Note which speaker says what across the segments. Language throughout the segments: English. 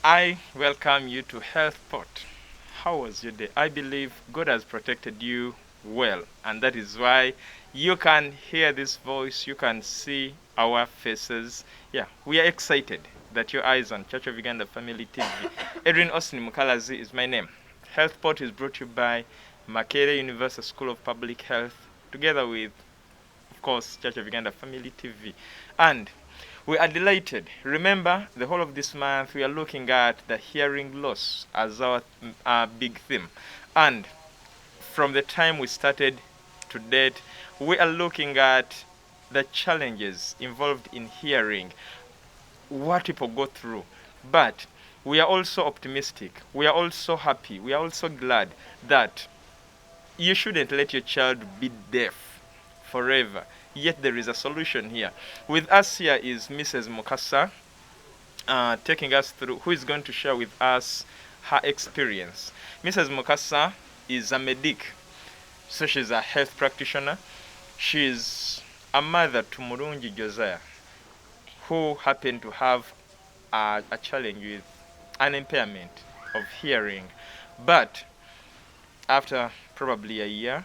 Speaker 1: I welcome you to Health Pot. How was your day? I believe God has protected you well, and that is why you can hear this voice, you can see our faces. Yeah, we are excited that your eyes on Church of Uganda Family TV. Edrine Osteen Mukalazi is my name. Health Pot is brought to you by Makerere Universal School of Public Health, together with, of course, Church of Uganda Family TV. And we are delighted. Remember, the whole of this month we are looking at the hearing loss as our big theme. And from the time we started to date, we are looking at the challenges involved in hearing, what people go through. But we are also optimistic. We are also happy. We are also glad that you shouldn't let your child be deaf forever. Yet there is a solution here. With us here is Mrs. Mukasa, taking us through, who is going to share with us her experience. Mrs. Mukasa is a medic, so she's a health practitioner. She's a mother to Murungi Josiah, who happened to have a challenge with an impairment of hearing. But after probably a year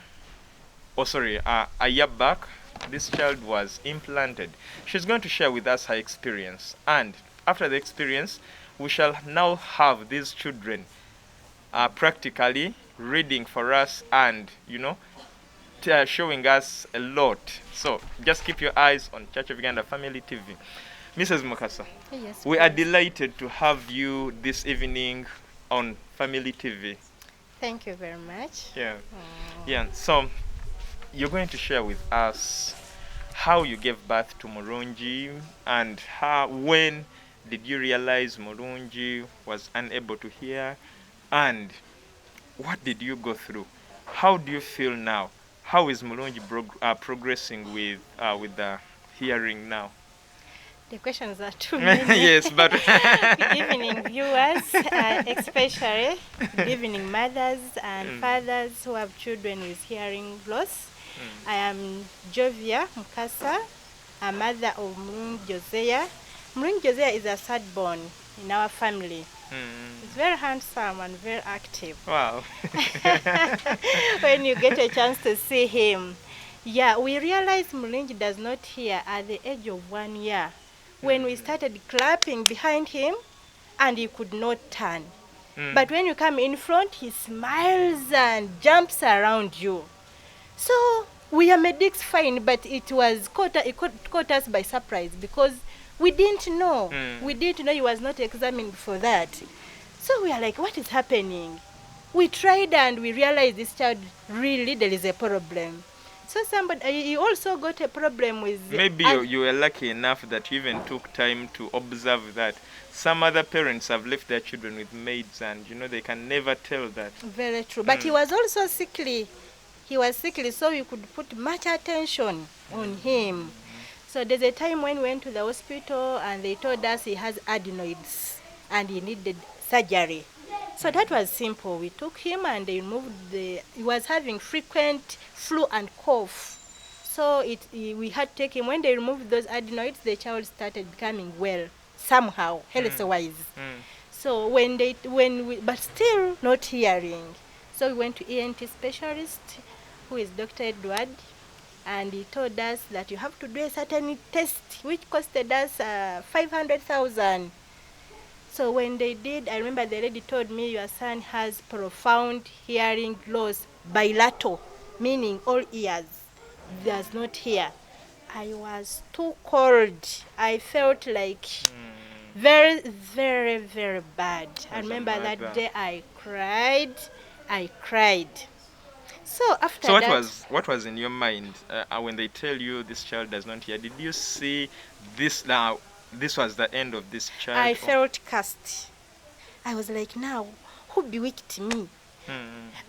Speaker 1: back, this child was implanted. She's going to share with us her experience, and after the experience, we shall now have these children practically reading for us and, showing us a lot. So just keep your eyes on Church of Uganda Family TV. Mrs. Mukasa,
Speaker 2: Yes,
Speaker 1: we are
Speaker 2: please.
Speaker 1: delighted to have you this evening on Family TV.
Speaker 2: Thank you very much.
Speaker 1: Yeah.
Speaker 2: Oh.
Speaker 1: Yeah, so you're going to share with us how you gave birth to Murungi and when did you realize Murungi was unable to hear, and what did you go through? How do you feel now? How is Murungi progressing with the hearing now?
Speaker 2: The questions are too many.
Speaker 1: Yes, but
Speaker 2: Good evening, viewers, especially good evening, mothers and fathers who have children with hearing loss. I am Jovia Mukasa, a mother of Murungi Josiah. Murungi Josiah is a third born in our family. He's very handsome and very active.
Speaker 1: Wow.
Speaker 2: When you get a chance to see him. Yeah, we realized Murungi does not hear at the age of 1 year, when we started clapping behind him and he could not turn. But when you come in front, he smiles and jumps around you. So we are medics fine, but it caught us by surprise because we didn't know. We didn't know he was not examined for that. So we are like, what is happening? We tried and we realized this child, really there is a problem. So he also got a problem with...
Speaker 1: Maybe you were lucky enough that you even took time to observe that. Some other parents have left their children with maids and, they can never tell that.
Speaker 2: Very true. But he was also sickly. He was sickly, so we could put much attention on him. So there's a time when we went to the hospital and they told us he has adenoids and he needed surgery. So that was simple. We took him and they removed he was having frequent flu and cough. So we had to take him. When they removed those adenoids, the child started becoming well, somehow, health-wise. So but still not hearing. So we went to ENT specialist, who is Dr. Edward, and he told us that you have to do a certain test, which costed us 500,000. So when they did, I remember the lady told me, your son has profound hearing loss, bilateral, meaning all ears, does not hear. I was too cold. I felt like very, very, very bad. I remember that day I cried. So after that...
Speaker 1: what was in your mind when they tell you this child does not hear? Did you see this now? This was the end of this child?
Speaker 2: I felt cursed. I was like, now, who bewitched me?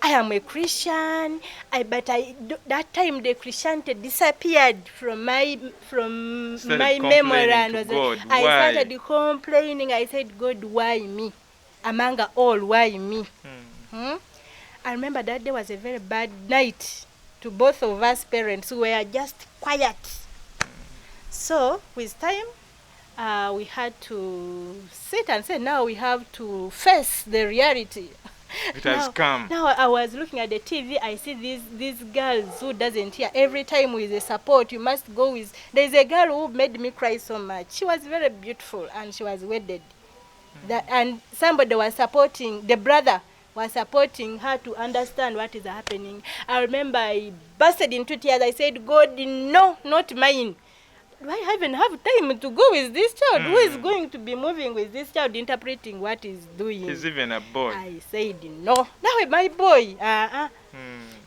Speaker 2: I am a Christian, but that time the Christianity disappeared from my memory. And I started complaining. I said, God, why me? Among all, why me? I remember that day was a very bad night to both of us parents who were just quiet. So with time, we had to sit and say, now we have to face the reality.
Speaker 1: It has come.
Speaker 2: Now I was looking at the TV, I see these girls who doesn't hear. Every time with the support, you must go with... There's a girl who made me cry so much. She was very beautiful and she was wedded. And somebody was supporting, the brother was supporting her to understand what is happening. I remember I bursted into tears. I said, God, no, not mine. Do I even have time to go with this child? Who is going to be moving with this child, interpreting what he's doing?
Speaker 1: He's even a boy.
Speaker 2: I said, no. Now my boy.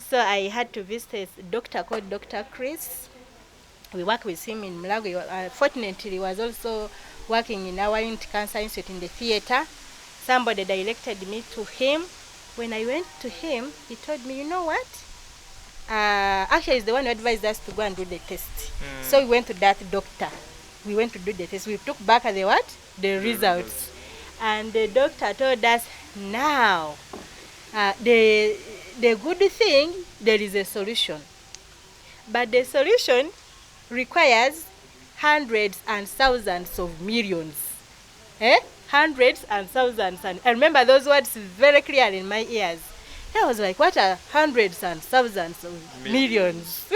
Speaker 2: So I had to visit a doctor called Dr. Chris. We work with him in Mulago. Fortunately, he was also working in our Cancer Institute in the theater. Somebody directed me to him. When I went to him, he told me, you know what? Actually, he's the one who advised us to go and do the test. So we went to that doctor. We went to do the test. We took back the what? The results. And the doctor told us, now, the good thing, there is a solution. But the solution requires hundreds and thousands of millions. Hundreds and thousands. And I remember those words very clear in my ears. I was like, what are hundreds and thousands of millions?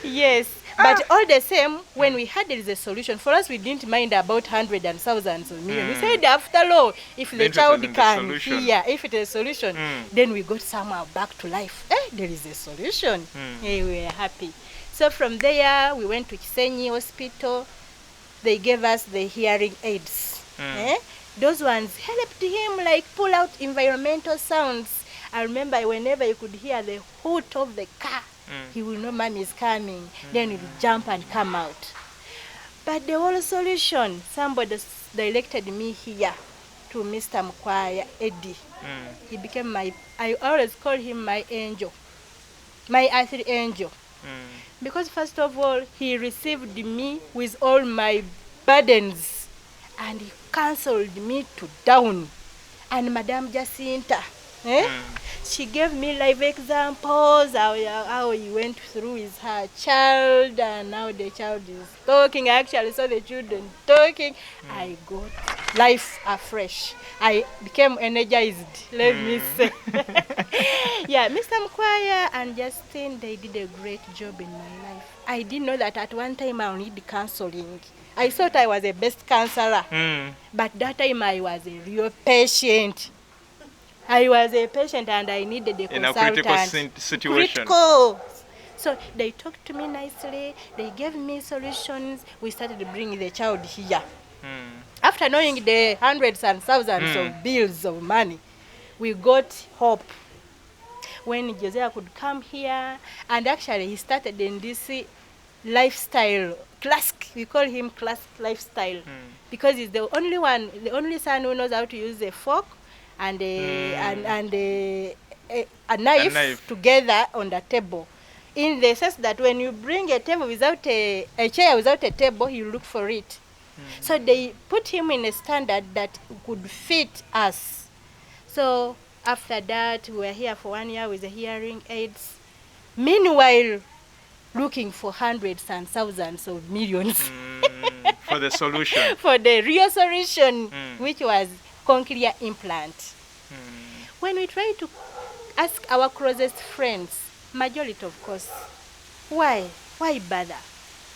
Speaker 2: Yes. But all the same, when we had there is a solution, for us we didn't mind about hundreds and thousands of millions. We said, after all, if the child can hear, if it is a solution, then we got somehow back to life. There is a solution. We were happy. So from there, we went to Kisenyi Hospital. They gave us the hearing aids. Those ones helped him like pull out environmental sounds. I remember whenever you could hear the hoot of the car, he will know mommy is coming. Then he'll jump and come out. But the whole solution, somebody directed me here to Mr. Mukasa, Eddie. He became I always call him my angel, my earthly angel. Because first of all, he received me with all my burdens and he counseled me to down. And Madame Jacinta, she gave me live examples how he went through with her child and now the child is talking. I actually saw the children talking. I got life afresh. I became energized, let me say. Yeah, Mr. Mukasa and Justin, they did a great job in my life. I didn't know that at one time I'll need counseling. I thought I was a best counselor, but that time I was a real patient. I was a patient and I needed a consultant.
Speaker 1: In a critical situation.
Speaker 2: Critical. So they talked to me nicely. They gave me solutions. We started bringing the child here. After knowing the hundreds and thousands of bills of money, we got hope. When Josiah could come here, and actually he started in this lifestyle, classic, we call him classic lifestyle, because he's the only son who knows how to use a fork and a knife together on the table. In the sense that when you bring a table without a chair without a table, you look for it. So they put him in a standard that could fit us. So after that, we were here for 1 year with the hearing aids. Meanwhile, looking for hundreds and thousands of millions.
Speaker 1: For the solution.
Speaker 2: For the real solution, which was cochlear implant. When we try to ask our closest friends, majority of course, why bother?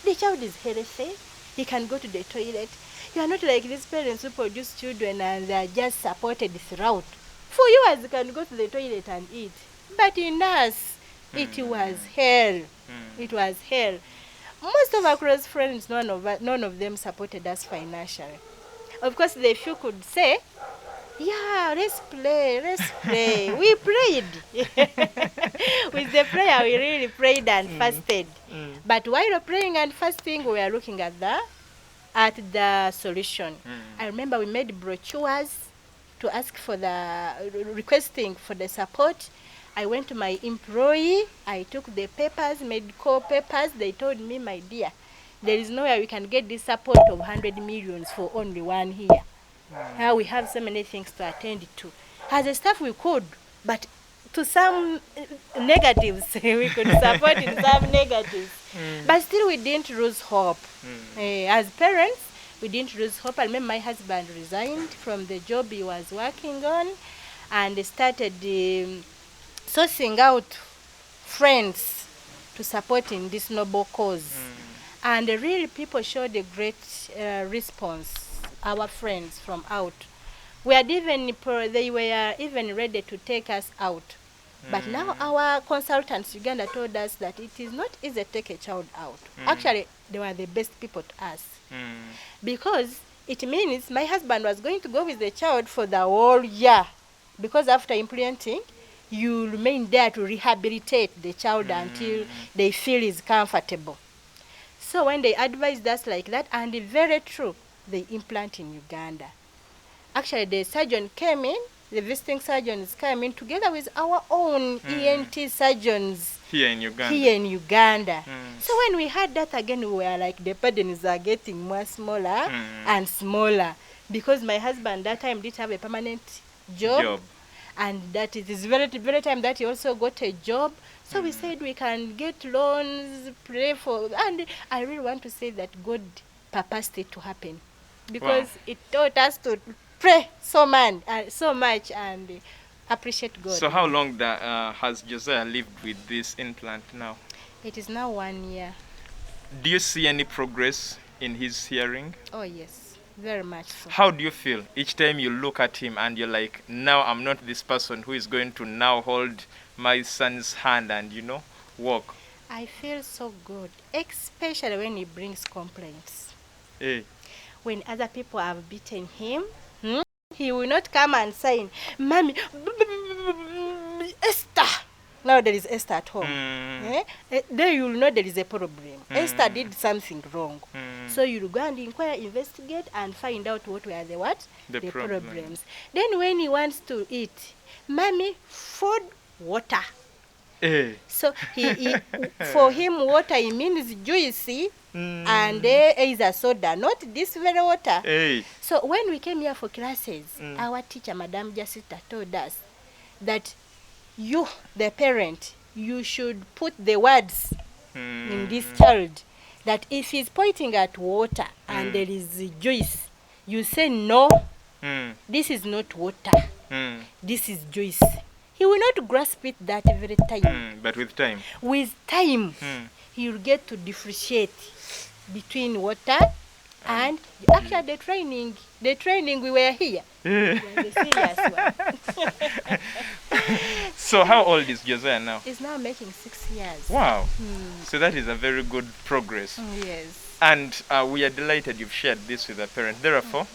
Speaker 2: The child is healthy. He can go to the toilet. You are not like these parents who produce children and they are just supported throughout. For you, as you can go to the toilet and eat. But in us, it was hell. It was hell. Most of our close friends, none of them supported us financially. Of course, the few could say, yeah, let's pray. We prayed. With the prayer, we really prayed and fasted. But while praying and fasting, we were looking at the solution. I remember we made brochures to ask for requesting for the support. I went to my employee. I took the papers, medical papers. They told me, my dear, there is no way we can get this support of 100 millions for only 1 year. We have so many things to attend to. As a staff, we could, but to some negatives. We could support in some negatives. But still we didn't lose hope. As parents, we didn't lose hope. I remember my husband resigned from the job he was working on and started sourcing out friends to support in this noble cause. And really people showed a great response, our friends from out. They were even ready to take us out. But now our consultants Uganda told us that it is not easy to take a child out. Actually, they were the best people to us. Because it means my husband was going to go with the child for the whole year. Because after implanting, you remain there to rehabilitate the child until they feel is comfortable. So when they advised us like that, and very true, they implant in Uganda. Actually, the surgeon came in, the visiting surgeons came in together with our own ENT surgeons
Speaker 1: here in Uganda.
Speaker 2: So when we had that again, we were like, the burdens are getting more smaller and smaller, because my husband that time did have a permanent job. And that it is very time that he also got a job. So we said we can get loans, pray for, and I really want to say that God purposed it to happen, because it taught us to pray so much and appreciate God.
Speaker 1: So how long has Josiah lived with this implant now?
Speaker 2: It is now 1 year.
Speaker 1: Do you see any progress in his hearing?
Speaker 2: Oh yes, very much so.
Speaker 1: How do you feel each time you look at him and you're like, now I'm not this person who is going to now hold my son's hand and walk?
Speaker 2: I feel so good, especially when he brings complaints. When other people have beaten him, he will not come and say, Mommy, Esther. Now there is Esther at home. Then you will know there is a problem. Esther did something wrong. So you will go and inquire, investigate, and find out what were the problems. Then when he wants to eat, Mommy, food, water. So for him, water, it means juicy and either soda, not this very water. So when we came here for classes, our teacher, Madam Jasita, told us that you, the parent, you should put the words in this child, that if he's pointing at water and there is juice, you say, no, this is not water, this is juice. He will not grasp it that very time.
Speaker 1: But with time?
Speaker 2: With time, he will get to differentiate between water and actually the training we were here. The serious one.
Speaker 1: So how old is Josiah now?
Speaker 2: He's now making 6 years.
Speaker 1: Wow. So that is a very good progress.
Speaker 2: Yes.
Speaker 1: And we are delighted you've shared this with a parent. Therefore,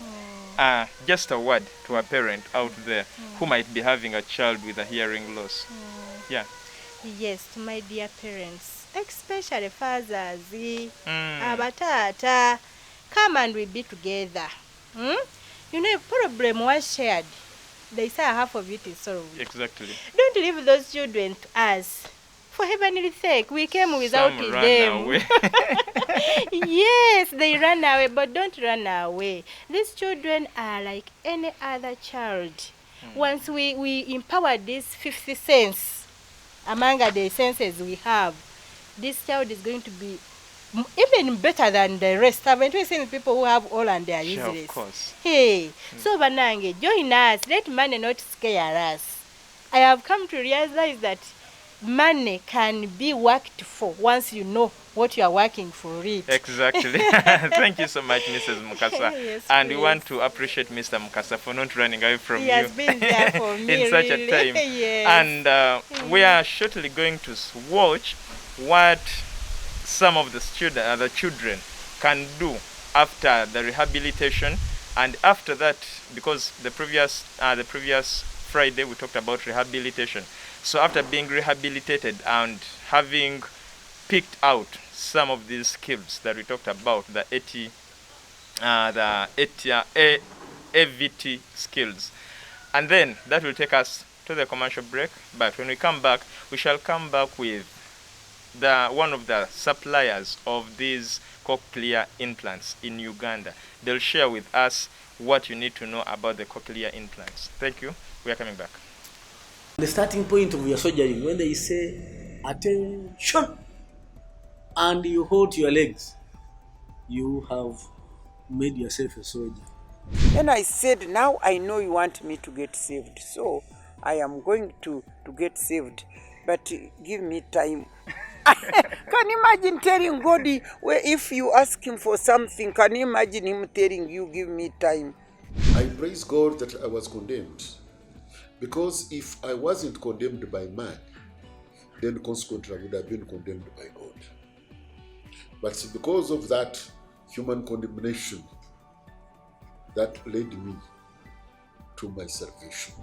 Speaker 1: just a word to a parent out there who might be having a child with a hearing loss.
Speaker 2: Yes, to my dear parents, especially fathers, abatata, come and we be together. A problem was shared. They say half of it is solved.
Speaker 1: Exactly.
Speaker 2: Don't leave those children to us. For heaven's sake, we came without
Speaker 1: Some
Speaker 2: them.
Speaker 1: ran away.
Speaker 2: Yes, they ran away, but don't run away. These children are like any other child. Once we empower this 50 sense among the senses we have, this child is going to be even better than the rest. Haven't we seen people who have all and they are useless?
Speaker 1: Of course.
Speaker 2: Hey, so Banange, join us. Let money not scare us. I have come to realize that money can be worked for once you know what you are working for it.
Speaker 1: Exactly. Thank you so much, Mrs. Mukasa.
Speaker 2: Yes,
Speaker 1: and we want to appreciate Mr. Mukasa for not running away from
Speaker 2: He has been there for me
Speaker 1: in such
Speaker 2: really.
Speaker 1: a time.
Speaker 2: Yes.
Speaker 1: And we are shortly going to watch what some of the children can do after the rehabilitation. And after that, because the previous Friday we talked about rehabilitation. So after being rehabilitated and having picked out some of these skills that we talked about, the AVT skills, and then that will take us to the commercial break. But when we come back, we shall come back with one of the suppliers of these cochlear implants in Uganda. They'll share with us what you need to know about the cochlear implants. Thank you. We are coming back.
Speaker 3: The starting point of your surgery, when they say, attention, and you hold your legs, you have made yourself a soldier.
Speaker 4: Then I said, now I know you want me to get saved, so I am going to get saved, but give me time. Can you imagine telling God, if you ask him for something, can you imagine him telling you, give me time?
Speaker 5: I praise God that I was condemned, because if I wasn't condemned by man, then consequently I would have been condemned by God. But because of that human condemnation, that led me to my salvation.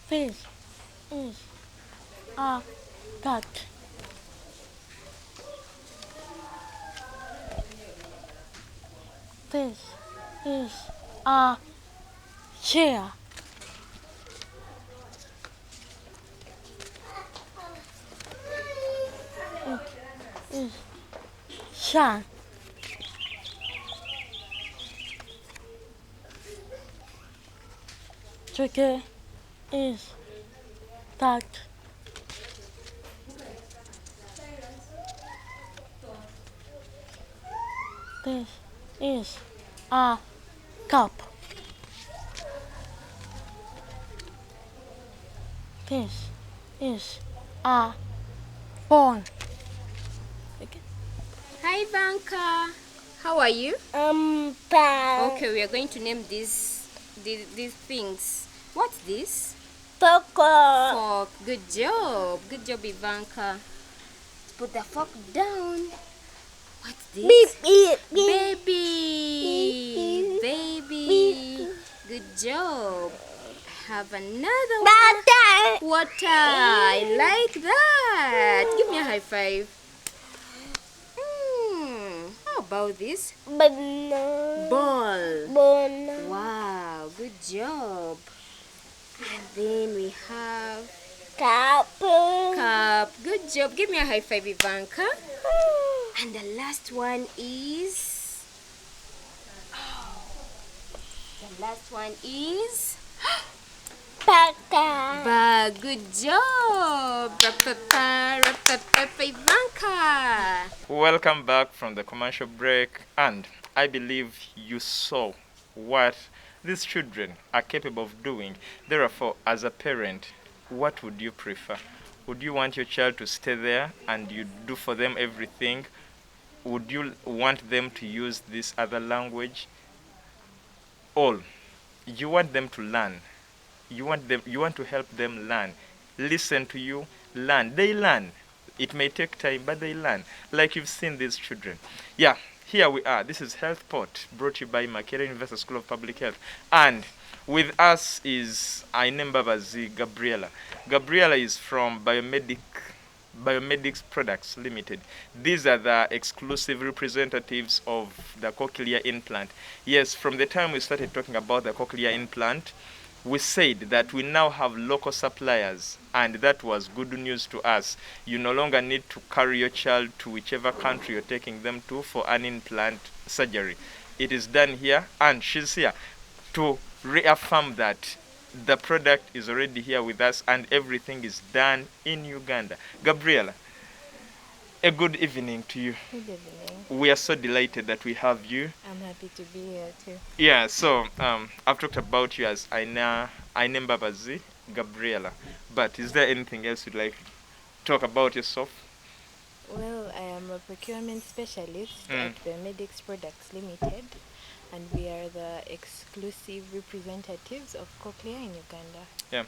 Speaker 6: This is a cat. This is a chair. It is sun. Chicken is that. This is a cup. This is a phone. Okay.
Speaker 7: Hi, Vanka. How are you?
Speaker 6: Bad.
Speaker 7: Okay, we are going to name these things. What's this?
Speaker 6: Poker.
Speaker 7: Fork. Good job. Good job, Ivanka. Put the fork down. What's this?
Speaker 6: Beep, beep, beep.
Speaker 7: Baby. Baby. Good job. Have another one. Water. I like that. Give me a high five. How about this?
Speaker 6: Banana.
Speaker 7: Ball.
Speaker 6: Banana.
Speaker 7: Wow, good job. And then we have
Speaker 6: Cup.
Speaker 7: cup. Good job. Give me a high five, Ivanka. And the last one is... the last one is...
Speaker 6: Paka.
Speaker 7: bag. Good job. Ra-pa-pa, ra-pa-pa-pa, Ivanka.
Speaker 1: Welcome back from the commercial break, and I believe you saw what these children are capable of doing. Therefore, as a parent, what would you prefer? Would you want your child to stay there and you do for them everything? Would you want them to use this other language? All. You want them to learn. You want to help them learn. Listen to you, learn. They learn. It may take time, but they learn. Like you've seen these children. Yeah, here we are. This is Health Pot, brought to you by Makerere University School of Public Health. And with us is Mukalazi Gabriela. Gabriela is from Biomedics Products Limited. These are the exclusive representatives of the cochlear implant. Yes, from the time we started talking about the cochlear implant, we said that we now have local suppliers, and that was good news to us. You no longer need to carry your child to whichever country you're taking them to for an implant surgery. It is done here, and she's here to reaffirm that the product is already here with us and everything is done in Uganda. Gabriela, a good evening to you.
Speaker 2: Good evening.
Speaker 1: We are so delighted that we have you.
Speaker 2: I'm happy to be here too.
Speaker 1: Yeah, so I've talked about you as Mukalazi Gabriela, but is there anything else you'd like to talk about yourself?
Speaker 2: Well, I am a procurement specialist at Biomedics Products Limited, and we are the exclusive representatives of Cochlear in Uganda.
Speaker 1: Yeah,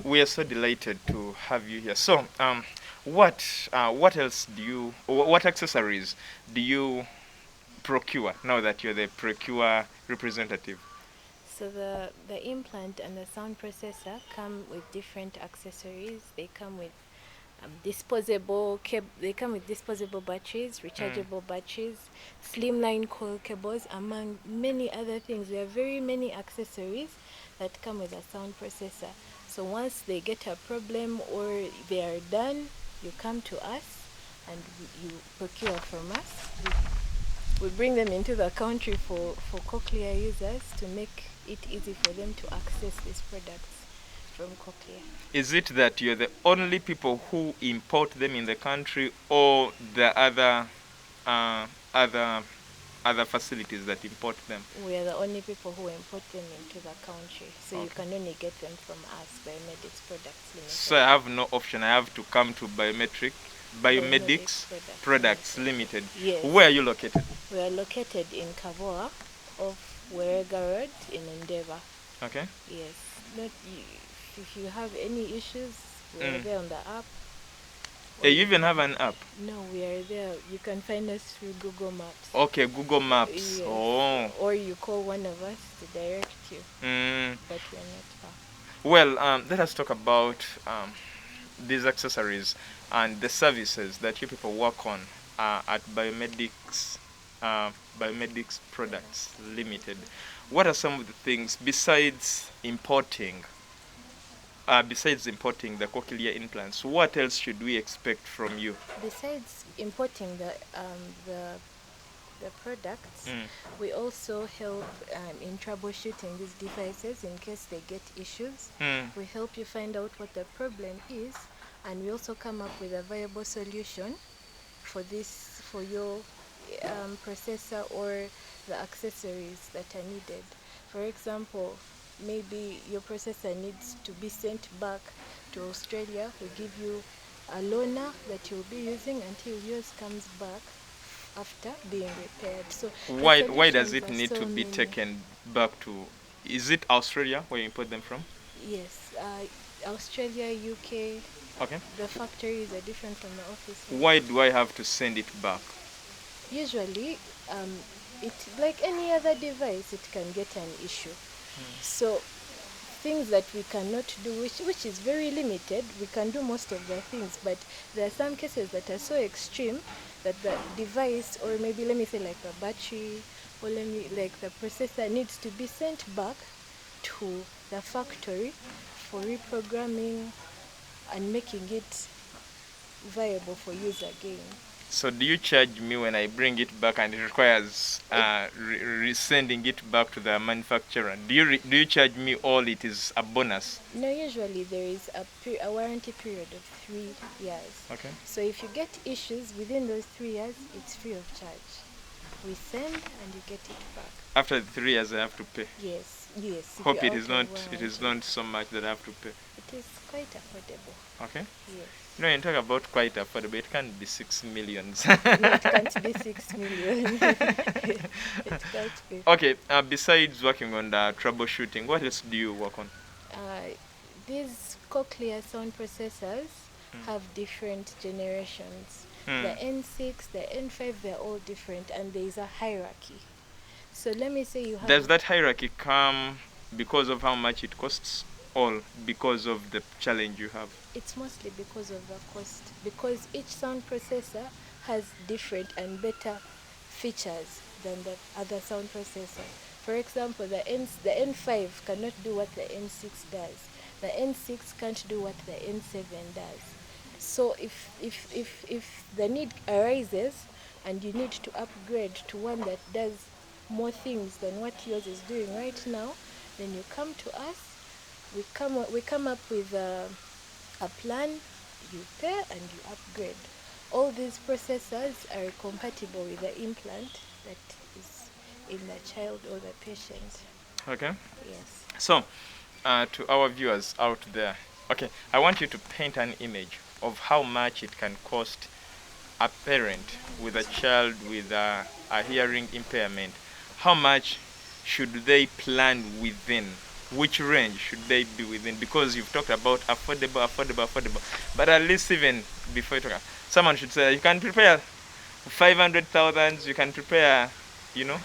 Speaker 1: we are so delighted to have you here. So, What else do you? What accessories do you procure now that you're the procure representative?
Speaker 2: So the implant and the sound processor come with different accessories. They come with they come with disposable batteries, rechargeable batteries, slimline coil cables, among many other things. There are very many accessories that come with a sound processor. So once they get a problem or they are done, you come to us and you procure from us. We bring them into the country for cochlear users to make it easy for them to access these products from Cochlear.
Speaker 1: Is it that you're the only people who import them in the country, or the uh, other other facilities that import them?
Speaker 2: We are the only people who import them into the country, so you
Speaker 1: Okay.
Speaker 2: can only get them from us, Biomedics Products Limited.
Speaker 1: So I have no option. I have to come to Biomedics
Speaker 2: Biomedics
Speaker 1: Products Limited.
Speaker 2: Yes.
Speaker 1: Where are you located?
Speaker 2: We are located in Kavoa off Werega Road in Endeavour.
Speaker 1: Okay.
Speaker 2: Yes. If you have any issues, we are there on the app.
Speaker 1: You even have an app?
Speaker 2: No, we are there. You can find us through Google Maps.
Speaker 1: Okay, Google Maps.
Speaker 2: Yes.
Speaker 1: Oh.
Speaker 2: Or you call one of us to direct you. But we are not far.
Speaker 1: Well, let us talk about these accessories and the services that you people work on at Biomedics Products Limited. What are some of the things besides importing the cochlear implants? What else should we expect from you?
Speaker 2: Besides importing the products, we also help in troubleshooting these devices in case they get issues. We help you find out what the problem is, and we also come up with a viable solution for your processor or the accessories that are needed. For example, maybe your processor needs to be sent back to Australia. We give you a loaner that you'll be using until yours comes back after being repaired. So
Speaker 1: Why does
Speaker 2: solutions
Speaker 1: it
Speaker 2: are
Speaker 1: need
Speaker 2: so
Speaker 1: to be
Speaker 2: many.
Speaker 1: taken back to? Is it Australia where you import them from?
Speaker 2: Yes, Australia, UK.
Speaker 1: Okay.
Speaker 2: The factories are different from the office.
Speaker 1: Why do I have to send it back?
Speaker 2: Usually, it like any other device, it can get an issue. So things that we cannot do, which is very limited, we can do most of the things, but there are some cases that are so extreme that the device, or maybe let me say like a battery, or like the processor needs to be sent back to the factory for reprogramming and making it viable for use again.
Speaker 1: So do you charge me when I bring it back and it requires resending it back to the manufacturer? Do you charge me, or it is a bonus?
Speaker 2: No, usually there is a warranty period of 3 years.
Speaker 1: Okay.
Speaker 2: So if you get issues within those 3 years, it's free of charge. We send and you get it back.
Speaker 1: After the 3 years, I have to pay.
Speaker 2: Yes. If
Speaker 1: Hope
Speaker 2: you're
Speaker 1: it is
Speaker 2: out
Speaker 1: not.
Speaker 2: of
Speaker 1: It is
Speaker 2: warranty.
Speaker 1: not so much that I have to pay.
Speaker 2: It is quite affordable.
Speaker 1: Okay.
Speaker 2: Yes.
Speaker 1: No, you talk about quite affordable. It can't be 6 millions.
Speaker 2: No, it can't be 6 million. It can't be.
Speaker 1: Okay. Besides working on the troubleshooting, what else do you work on?
Speaker 2: These cochlear sound processors have different generations. The N6, the N5, they're all different, and there is a hierarchy. So let me say you have...
Speaker 1: Does that hierarchy come because of how much it costs, or because of the challenge you have?
Speaker 2: It's mostly because of the cost, because each sound processor has different and better features than the other sound processor. For example, the N5 cannot do what the N6 does. The N6 can't do what the N7 does. So if the need arises and you need to upgrade to one that does more things than what yours is doing right now, then you come to us. We come up with a plan, you pay and you upgrade. All these processors are compatible with the implant that is in the child or the patient.
Speaker 1: Okay.
Speaker 2: Yes.
Speaker 1: So, to our viewers out there, okay, I want you to paint an image of how much it can cost a parent with a child with a hearing impairment. How much should they plan within which range should they be within? Because you've talked about affordable. But at least even before you talk, someone should say you can prepare 500,000. You can prepare,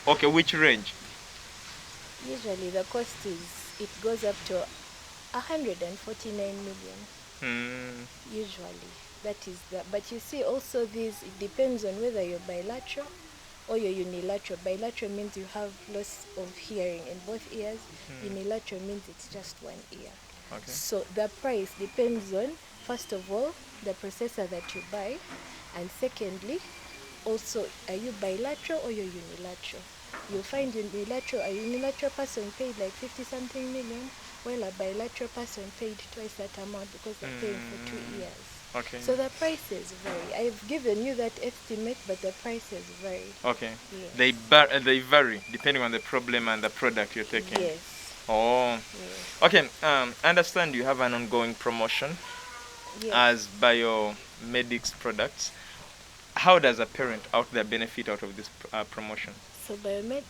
Speaker 1: okay, which range?
Speaker 2: Usually the cost it goes up to 149 million. Usually, that is but you see also this, it depends on whether you're bilateral or you're unilateral. Bilateral means you have loss of hearing in both ears. Unilateral means it's just one ear.
Speaker 1: Okay.
Speaker 2: So the price depends on, first of all, the processor that you buy, and secondly, also, are you bilateral or you're unilateral? You'll find a unilateral person paid like 50 something million, while a bilateral person paid twice that amount because they're paying for 2 years.
Speaker 1: Okay.
Speaker 2: So the prices vary. I've given you that estimate, but the prices vary.
Speaker 1: Okay.
Speaker 2: Yes.
Speaker 1: They vary depending on the problem and the product you're taking.
Speaker 2: Yes.
Speaker 1: Oh.
Speaker 2: Yes.
Speaker 1: Okay. I understand you have an ongoing promotion
Speaker 2: Yes.
Speaker 1: as biomedics products. How does a parent out there benefit out of this promotion?
Speaker 2: So not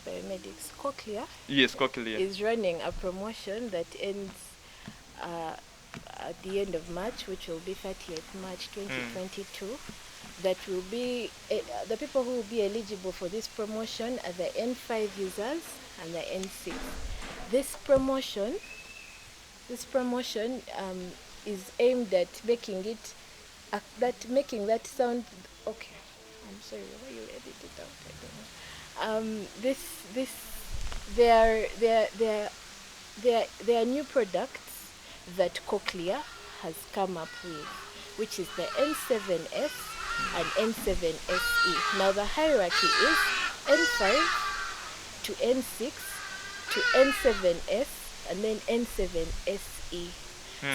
Speaker 2: biomedics, Cochlear
Speaker 1: Yes, Cochlear.
Speaker 2: is running a promotion that ends at the end of March, which will be 30th March 2022. That will be the people who will be eligible for this promotion are the N5 users and the N6. This promotion is aimed at making that sound okay. I'm sorry, why you edit it out? I don't know. There are new products that Cochlear has come up with, which is the N7S and N7SE. Now the hierarchy is N5 to N6 to N7S and then N7SE.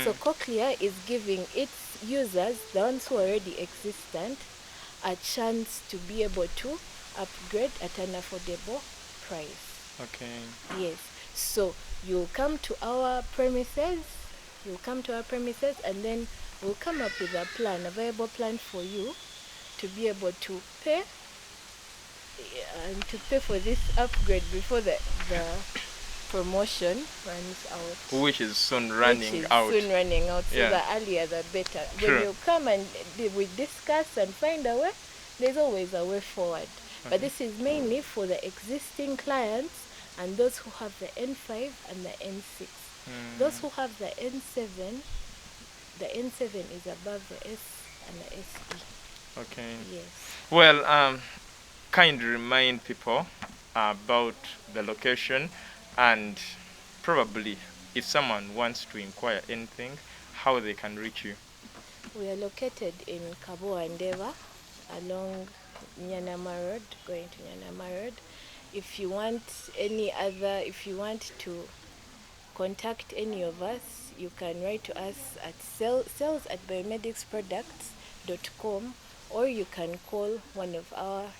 Speaker 2: So Cochlear is giving its users, the ones who are already existent, a chance to be able to upgrade at an affordable price.
Speaker 1: Okay.
Speaker 2: Yes. So you'll come to our premises, and then we'll come up with a viable plan for you to be able to pay for this upgrade before the promotion runs out.
Speaker 1: Which is soon running out.
Speaker 2: So
Speaker 1: Yeah.
Speaker 2: the earlier the better.
Speaker 1: True.
Speaker 2: When you come and we discuss and find a way, there's always a way forward.
Speaker 1: Okay.
Speaker 2: But this is mainly for the existing clients and those who have the N5 and the N6. Those who have the N7 is above the S and the SE.
Speaker 1: Okay.
Speaker 2: Yes.
Speaker 1: Well, kindly remind people about the location, and probably if someone wants to inquire anything, how they can reach you.
Speaker 2: We are located in Cabo Andeva along Nyanama Road, going to Nyanama Road. If you want to contact any of us, you can write to us at sales@biomedicsproducts.com, or you can call one of our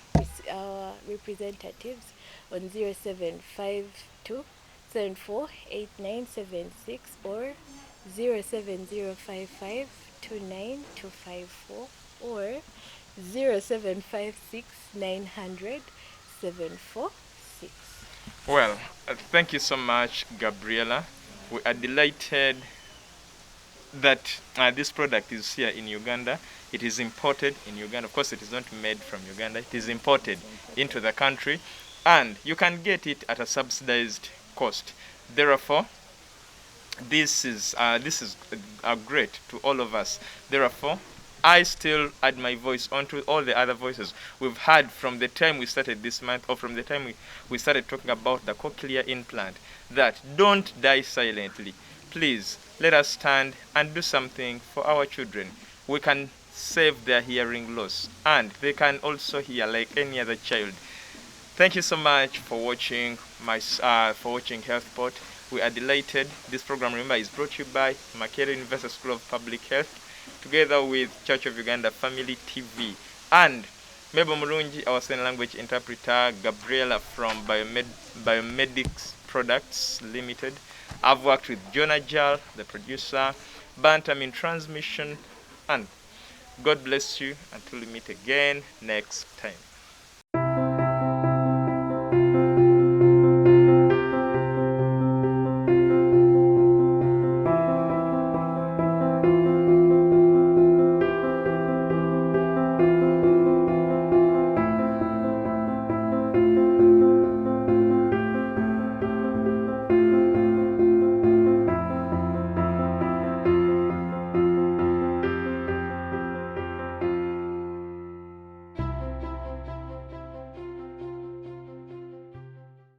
Speaker 2: representatives on 0752 748976 or 07055 29254 or 0756 900 746.
Speaker 1: Well, thank you so much, Gabriela. We are delighted that this product is here in Uganda. It is imported in Uganda. Of course, it is not made from Uganda. It is imported into the country, and you can get it at a subsidized cost. Therefore, this is great to all of us. Therefore, I still add my voice onto all the other voices we've had from the time we started this month, or from the time we started talking about the cochlear implant, that don't die silently. Please, let us stand and do something for our children. We can save their hearing loss, and they can also hear like any other child. Thank you so much for watching HealthPort. We are delighted. This program, remember, is brought to you by Makerere University School of Public Health, together with Church of Uganda Family TV, and Mebo Murungi, our sign language interpreter, Gabriela from Biomedics Products Limited. I've worked with Jonah Jal, the producer, Bantam in transmission, and God bless you until we meet again next time.